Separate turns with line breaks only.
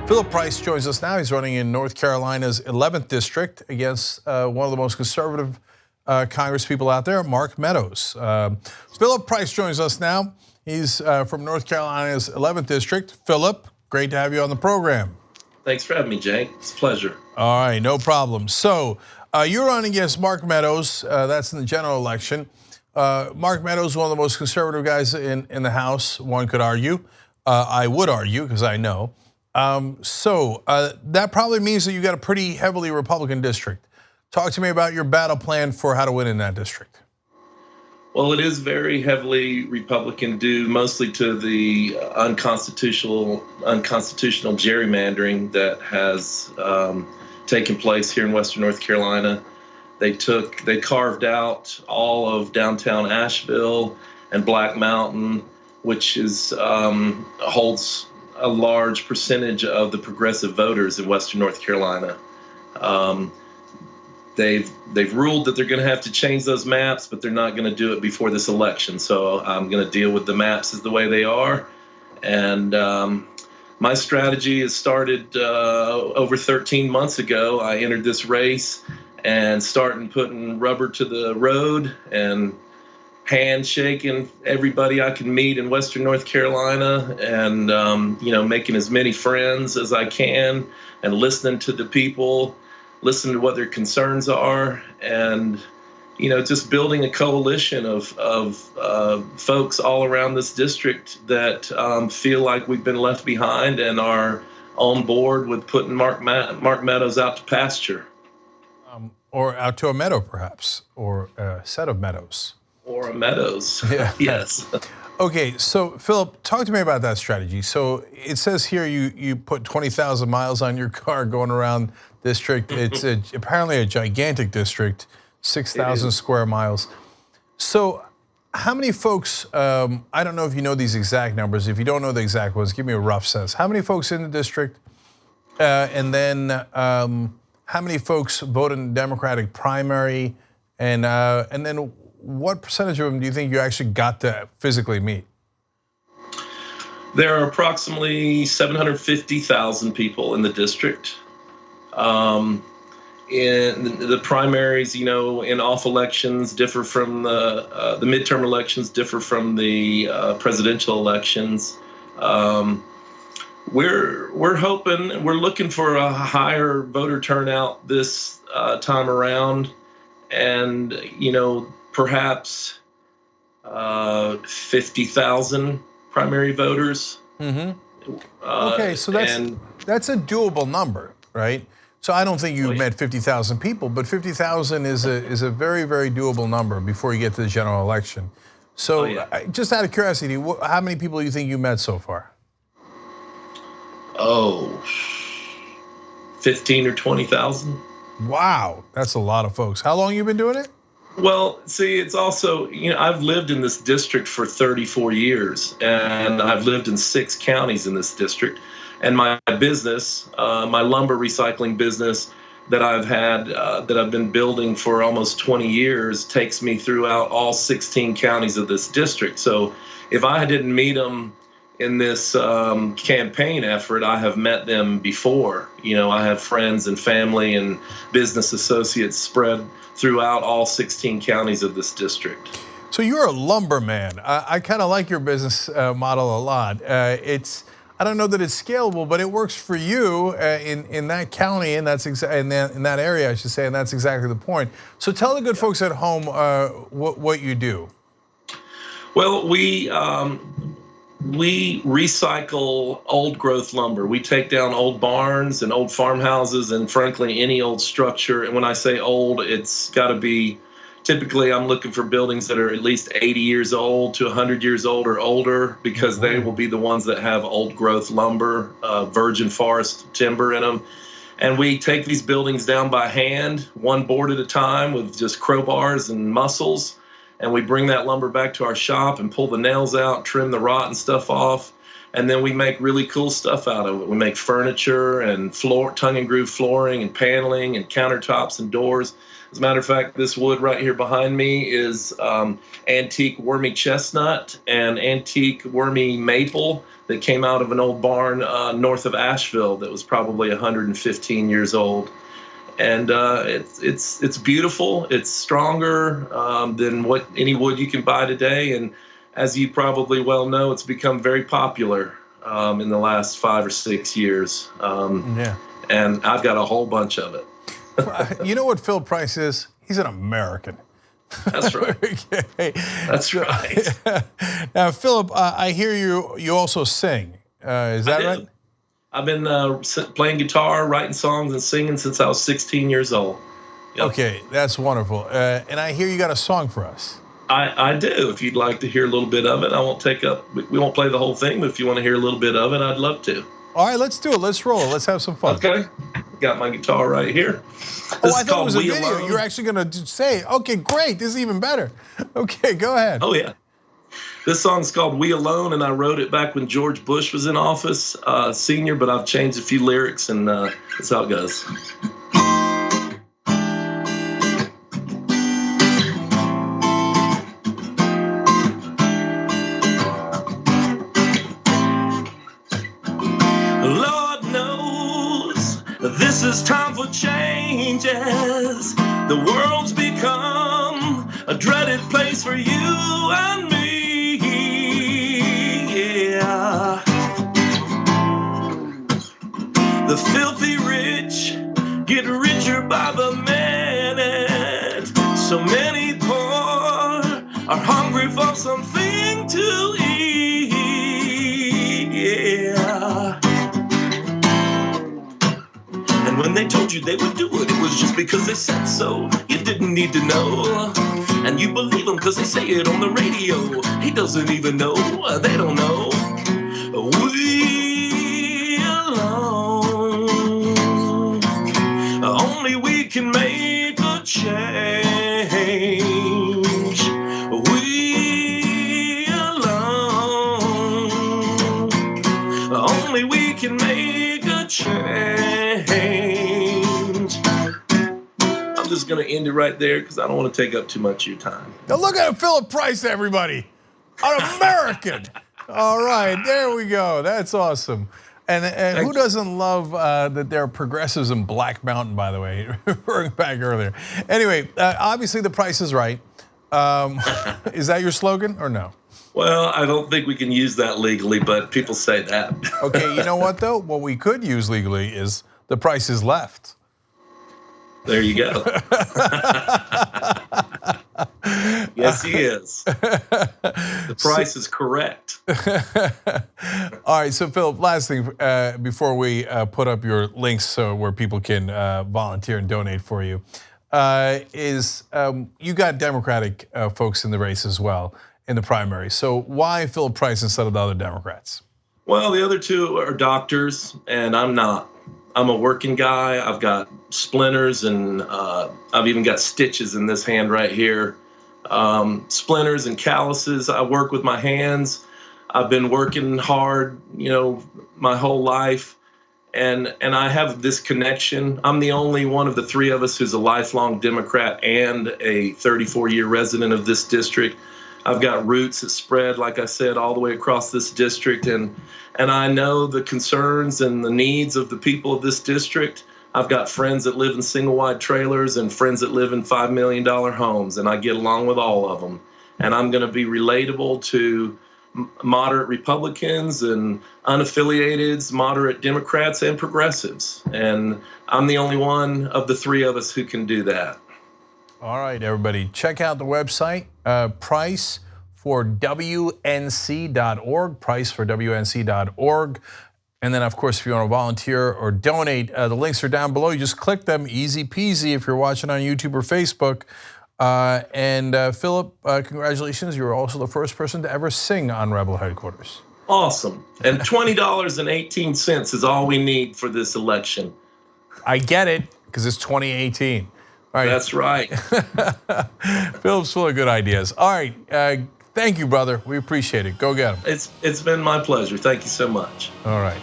Philip Price joins us now. He's running in North Carolina's 11th district against one of the most conservative congresspeople out there, Mark Meadows. Philip Price joins us now. He's from North Carolina's 11th district. Philip, great to have you on the program.
Thanks for having me, Jake. It's a pleasure.
All right, no problem. So you're running against Mark Meadows. That's in the general election. Mark Meadows, one of the most conservative guys in the House, one could argue. I would argue, because I know. So that probably means that you got a pretty heavily Republican district. Talk to me about your battle plan for how to win in that district.
Well, it is very heavily Republican, due mostly to the unconstitutional gerrymandering that has taken place here in Western North Carolina. They carved out all of downtown Asheville and Black Mountain, which holds a large percentage of the progressive voters in Western North Carolina. They've ruled that they're going to have to change those maps, but they're not going to do it before this election. So I'm going to deal with the maps as the way they are. And my strategy has started over 13 months ago. I entered this race and started putting rubber to the road and handshaking everybody I can meet in Western North Carolina, and making as many friends as I can, and listening to the people, listening to what their concerns are, and just building a coalition of folks all around this district that feel like we've been left behind and are on board with putting Mark Meadows out to pasture,
or out to a meadow, perhaps, or a set of meadows.
Or a Meadows.
Yeah.
Yes.
Okay, so Philip, talk to me about that strategy. So it says here you put 20,000 miles on your car going around district. It's apparently a gigantic district, 6,000 square miles. So how many folks, I don't know if you know these exact numbers. If you don't know the exact ones, give me a rough sense. How many folks in the district? And then how many folks vote in the Democratic primary? And then what percentage of them do you think you actually got to physically meet?
There are approximately 750,000 people in the district. In the primaries, in off elections differ from the midterm elections differ from the presidential elections. We're hoping, we're looking for a higher voter turnout this time around, and perhaps 50,000 primary voters.
Mm-hmm. Okay, so that's a doable number, right? So I don't think you met 50,000 people, but 50,000 is a very, very doable number before you get to the general election. So just out of curiosity, how many people do you think you met so far?
15 or 20,000.
Wow, that's a lot of folks. How long have you been doing it?
Well, see, it's also, I've lived in this district for 34 years, and I've lived in 6 counties in this district. And my business, my lumber recycling business that I've been building for almost 20 years, takes me throughout all 16 counties of this district. So if I didn't meet them in this campaign effort, I have met them before. I have friends and family and business associates spread throughout all 16 counties of this district.
So you're a lumberman. I kind of like your business model a lot. I don't know that it's scalable, but it works for you in that county, and that's in that area, I should say, and that's exactly the point. So tell the good folks at home what you do.
Well, we recycle old growth lumber. We take down old barns and old farmhouses and frankly any old structure. And when I say old, it's got to be, typically I'm looking for buildings that are at least 80 years old to 100 years old or older, because they will be the ones that have old growth lumber, virgin forest timber in them. And we take these buildings down by hand, one board at a time, with just crowbars and muscles. And we bring that lumber back to our shop and pull the nails out, trim the rot and stuff off. And then we make really cool stuff out of it. We make furniture and tongue and groove flooring and paneling and countertops and doors. As a matter of fact, this wood right here behind me is antique wormy chestnut and antique wormy maple that came out of an old barn north of Asheville that was probably 115 years old. And it's beautiful. It's stronger than what any wood you can buy today. And as you probably well know, it's become very popular in the last 5 or 6 years.
Yeah.
And I've got a whole bunch of it.
You know what Phil Price is? He's an American.
That's right.
Okay.
That's right.
Now, Philip, I hear you also sing. Is that right?
I've been playing guitar, writing songs, and singing since I was 16 years old. Yep.
Okay, that's wonderful. And I hear you got a song for us.
I do. If you'd like to hear a little bit of it, I won't take up. We won't play the whole thing, but if you want to hear a little bit of it, I'd love to.
All right, let's do it. Let's roll. Let's have some fun.
Okay. Got my guitar right here.
I thought it was a video. You're actually going to say, okay, great. This is even better. Okay, go ahead.
Oh, yeah. This song's called We Alone, and I wrote it back when George Bush was in office, senior, but I've changed a few lyrics, and that's how it goes. Lord knows this is time for changes. The world's become a dreaded place for you and me. Yeah. The filthy rich get richer by the minute. So many poor are hungry for something to eat. Yeah. And when they told you they would do it, it was just because they said so. You didn't need to know. And you believe them because they say it on the radio. He doesn't even know. They don't know. We alone. Only we can make a change. We alone. Only we can make a change. I'm just going to end it right there because I don't want to take up too much of your time.
Now look at Philip Price, everybody. An American. All right, there we go. That's awesome. And who doesn't love that there are progressives in Black Mountain, by the way, referring back earlier. Anyway, obviously the price is right. Is that your slogan or no?
Well, I don't think we can use that legally, but people say that.
Okay, you know what though? What we could use legally is the price is left.
There you go. Yes, he is. The price is correct.
All right, so Philip, last thing before we put up your links so where people can volunteer and donate for you, is you got Democratic folks in the race as well in the primary. So why Philip Price instead of the other Democrats?
Well, the other two are doctors, and I'm not. I'm a working guy. I've got splinters, and I've even got stitches in this hand right here. Splinters and calluses. I work with my hands. I've been working hard, my whole life, and I have this connection. I'm the only one of the three of us who's a lifelong Democrat and a 34-year resident of this district. I've got roots that spread, like I said, all the way across this district, and I know the concerns and the needs of the people of this district. I've got friends that live in single-wide trailers and friends that live in $5 million homes, and I get along with all of them. And I'm going to be relatable to moderate Republicans and unaffiliateds, moderate Democrats, and progressives. And I'm the only one of the three of us who can do that.
All right, everybody, check out the website, priceforwnc.org, priceforwnc.org. And then, of course, if you want to volunteer or donate, the links are down below. You just click them, easy peasy if you're watching on YouTube or Facebook. And Philip, congratulations. You were also the first person to ever sing on Rebel Headquarters.
Awesome. And $20.18 is all we need for this election.
I get it, because it's 2018. All right.
That's right.
Philip's full of good ideas. All right. Thank you, brother. We appreciate it. Go get them.
It's been my pleasure. Thank you so much.
All right.